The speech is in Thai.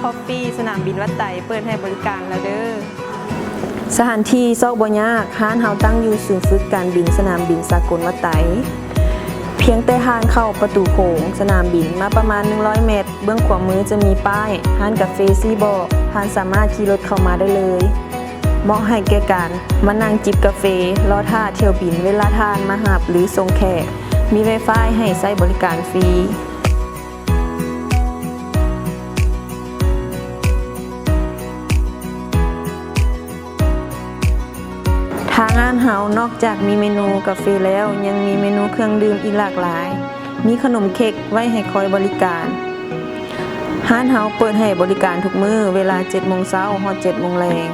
Coffee สนามบินวัดไต่เปิดให้บริการแล้วเด้อสถานที่ซอกบ่ยากร้านเฮาตั้งอยู่ศูนย์ฝึกการบินสนามบินสากลวัดไต่เพียงแต่ทางเข้าประตูโขงสนามบินมาประมาณ100 เมตรเบื้องขวามือจะมีป้ายร้านกาแฟซีบอท่านสามารถขี่รถเข้ามาได้เลยเหมาะให้แก่การมานั่งจิบกาแฟรอท่าเที่ยวบินเวลาทานมาหับหรือส่งแขกมี Wi-Fi ให้ใช้บริการฟรีทางร้านเฮานอกจากมีเมนูกาแฟแล้วยังมีเมนูเครื่องดื่มอีกหลากหลายมีขนมเค้กไว้ให้คอยบริการร้านเฮาเปิดให้บริการทุกมื้อเวลา 7 โมงเช้า ฮอด 7 โมงแลง